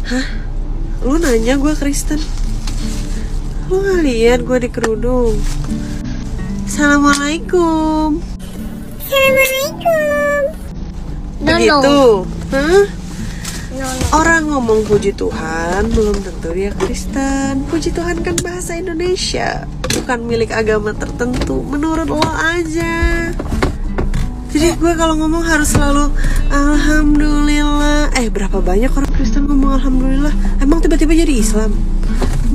Hah? Lu nanya gue Kristen? Lu gak liat gue di kerudung? Assalamualaikum. Assalamualaikum. Begitu? Hah? No. Orang ngomong puji Tuhan belum tentu dia Kristen. Puji Tuhan kan bahasa Indonesia, bukan milik agama tertentu. Menurut lo aja. Jadi gue kalau ngomong harus selalu Alhamdulillah. Berapa banyak orang Kristen ngomong Alhamdulillah? Emang tiba-tiba jadi Islam?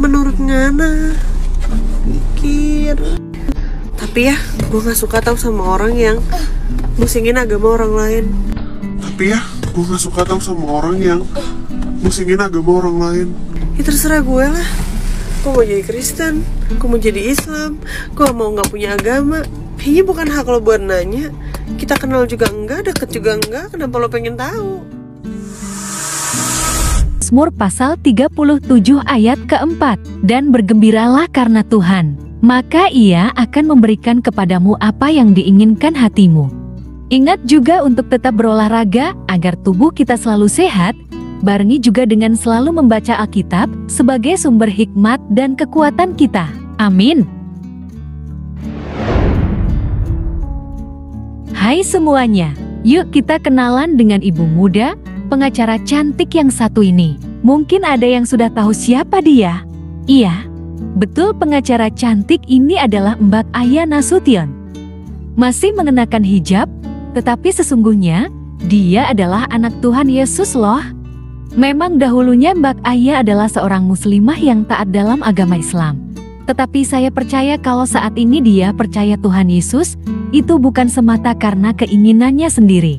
Menurut Ngana mikir. Tapi ya, gue gak suka tau sama orang yang musingin agama orang lain. Gue gak suka tau sama orang yang musingin agama orang lain. Ya terserah gue lah. Gue mau jadi Kristen, gue mau jadi Islam, gue mau gak punya agama. Kayaknya bukan hak lo buat nanya. Kita kenal juga enggak, deket juga enggak. Kenapa lo pengen tahu? Mazmur pasal 37 ayat keempat. Dan bergembiralah karena Tuhan, maka Ia akan memberikan kepadamu apa yang diinginkan hatimu. Ingat juga untuk tetap berolahraga agar tubuh kita selalu sehat, barengi juga dengan selalu membaca Alkitab sebagai sumber hikmat dan kekuatan kita. Amin. Hai semuanya, yuk kita kenalan dengan ibu muda, pengacara cantik yang satu ini. Mungkin ada yang sudah tahu siapa dia? Iya, betul, pengacara cantik ini adalah Mbak Aya Nasution. Masih mengenakan hijab, tetapi sesungguhnya dia adalah anak Tuhan Yesus loh. Memang dahulunya Mbak Aya adalah seorang muslimah yang taat dalam agama Islam. Tetapi saya percaya kalau saat ini dia percaya Tuhan Yesus, itu bukan semata karena keinginannya sendiri,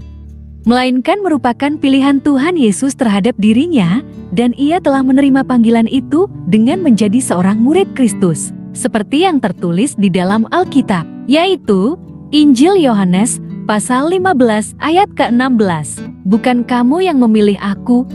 melainkan merupakan pilihan Tuhan Yesus terhadap dirinya, dan ia telah menerima panggilan itu dengan menjadi seorang murid Kristus, seperti yang tertulis di dalam Alkitab, yaitu Injil Yohanes pasal 15 ayat ke-16. Bukan kamu yang memilih aku,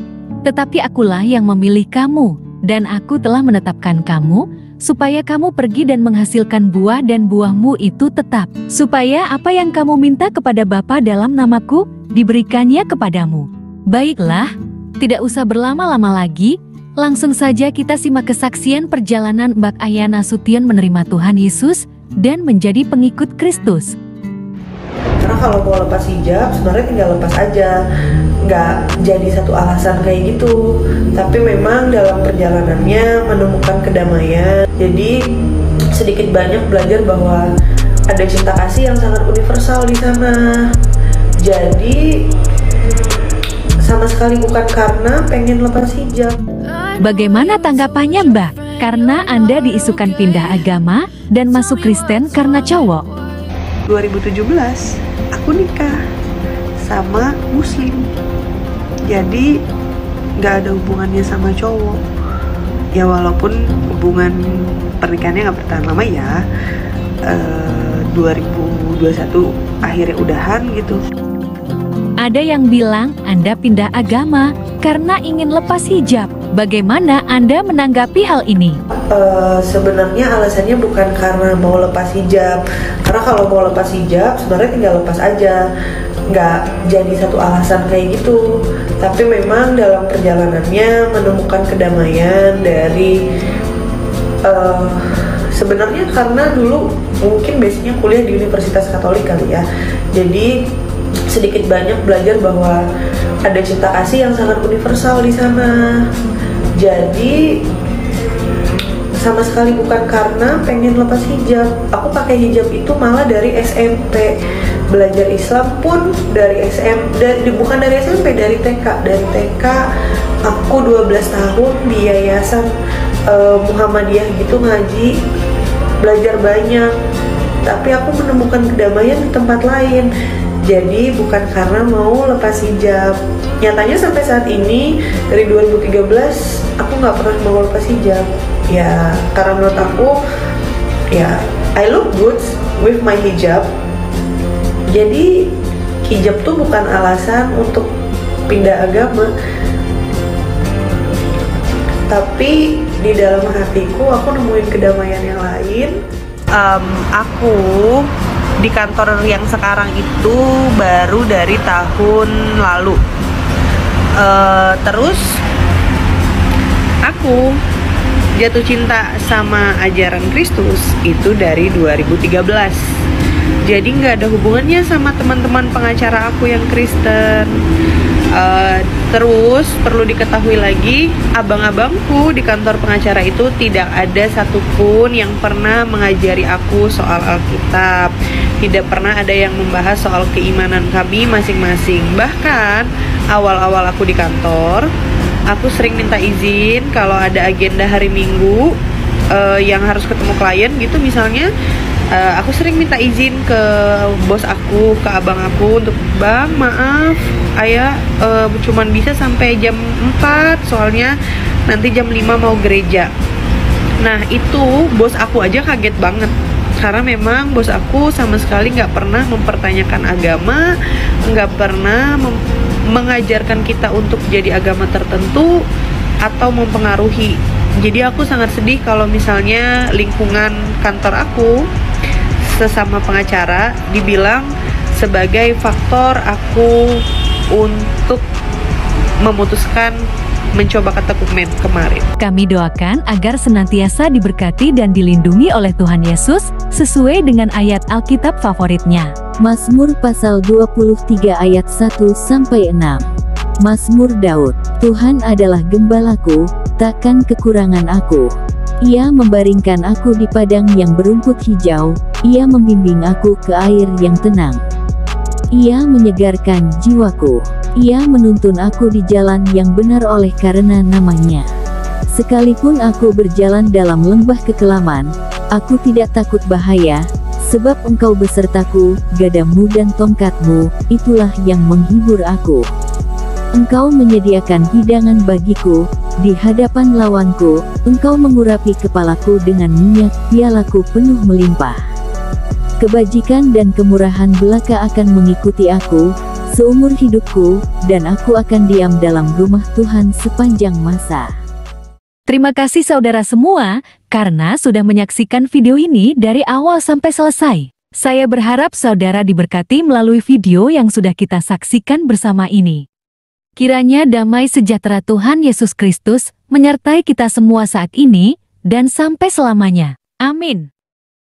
tetapi akulah yang memilih kamu, dan aku telah menetapkan kamu, supaya kamu pergi dan menghasilkan buah dan buahmu itu tetap, supaya apa yang kamu minta kepada Bapa dalam namaku, diberikannya kepadamu. Baiklah, tidak usah berlama-lama lagi, langsung saja kita simak kesaksian perjalanan Mbak Aya Nasution menerima Tuhan Yesus dan menjadi pengikut Kristus. Karena kalau mau lepas hijab, sebenarnya tinggal lepas aja, nggak jadi satu alasan kayak gitu. Tapi memang dalam perjalanannya menemukan kedamaian. Jadi sedikit banyak belajar bahwa ada cinta kasih yang sangat universal di sana. Jadi sama sekali bukan karena pengen lepas hijab. Bagaimana tanggapannya Mbak? Karena Anda diisukan pindah agama dan masuk Kristen karena cowok. 2017 aku nikah sama muslim, jadi nggak ada hubungannya sama cowok. Ya walaupun hubungan pernikahannya nggak bertahan lama ya, 2021 akhirnya udahan gitu. Ada yang bilang Anda pindah agama karena ingin lepas hijab. Bagaimana Anda menanggapi hal ini? Sebenarnya alasannya bukan karena mau lepas hijab. Karena kalau mau lepas hijab sebenarnya tinggal lepas aja, nggak jadi satu alasan kayak gitu. Tapi memang dalam perjalanannya menemukan kedamaian dari sebenarnya karena dulu mungkin basicnya kuliah di Universitas Katolik kali ya. Jadi sedikit banyak belajar bahwa ada cinta kasih yang sangat universal di sana. Jadi sama sekali bukan karena pengen lepas hijab. Aku pakai hijab itu malah dari SMP. Belajar Islam pun dari bukan dari SMP, dari TK. Dari TK aku 12 tahun di yayasan Muhammadiyah gitu ngaji, belajar banyak. Tapi aku menemukan kedamaian di tempat lain. Jadi bukan karena mau lepas hijab. Nyatanya sampai saat ini dari 2013 aku nggak pernah mau lepas hijab. Ya karena menurut aku ya I look good with my hijab. Jadi hijab tuh bukan alasan untuk pindah agama. Tapi di dalam hatiku aku nemuin kedamaian yang lain. Aku di kantor yang sekarang itu baru dari tahun lalu. Terus aku jatuh cinta sama ajaran Kristus itu dari 2013. Jadi nggak ada hubungannya sama teman-teman pengacara aku yang Kristen. Terus perlu diketahui lagi, abang-abangku di kantor pengacara itu tidak ada satupun yang pernah mengajari aku soal Alkitab. Tidak pernah ada yang membahas soal keimanan kami masing-masing. Bahkan awal-awal aku di kantor, aku sering minta izin kalau ada agenda hari Minggu yang harus ketemu klien gitu misalnya. Aku sering minta izin ke bos aku, ke abang aku untuk, "Bang, maaf, ayah cuman bisa sampai jam 4 soalnya nanti jam 5 mau gereja." Nah itu bos aku aja kaget banget, karena memang bos aku sama sekali nggak pernah mempertanyakan agama, nggak pernah mengajarkan kita untuk jadi agama tertentu atau mempengaruhi. Jadi aku sangat sedih kalau misalnya lingkungan kantor aku sesama pengacara dibilang sebagai faktor aku untuk memutuskan mencoba kata kemarin. Kami doakan agar senantiasa diberkati dan dilindungi oleh Tuhan Yesus sesuai dengan ayat Alkitab favoritnya. Mazmur pasal 23 ayat 1-6. Mazmur Daud. Tuhan adalah gembalaku, takkan kekurangan aku. Ia membaringkan aku di padang yang berumput hijau, ia membimbing aku ke air yang tenang. Ia menyegarkan jiwaku, ia menuntun aku di jalan yang benar oleh karena namanya. Sekalipun aku berjalan dalam lembah kekelaman, aku tidak takut bahaya, sebab Engkau besertaku, gadamu dan tongkatmu, itulah yang menghibur aku. Engkau menyediakan hidangan bagiku, di hadapan lawanku, Engkau mengurapi kepalaku dengan minyak, pialaku penuh melimpah. Kebajikan dan kemurahan belaka akan mengikuti aku, seumur hidupku, dan aku akan diam dalam rumah Tuhan sepanjang masa. Terima kasih saudara semua, karena sudah menyaksikan video ini dari awal sampai selesai. Saya berharap saudara diberkati melalui video yang sudah kita saksikan bersama ini. Kiranya damai sejahtera Tuhan Yesus Kristus menyertai kita semua saat ini, dan sampai selamanya. Amin.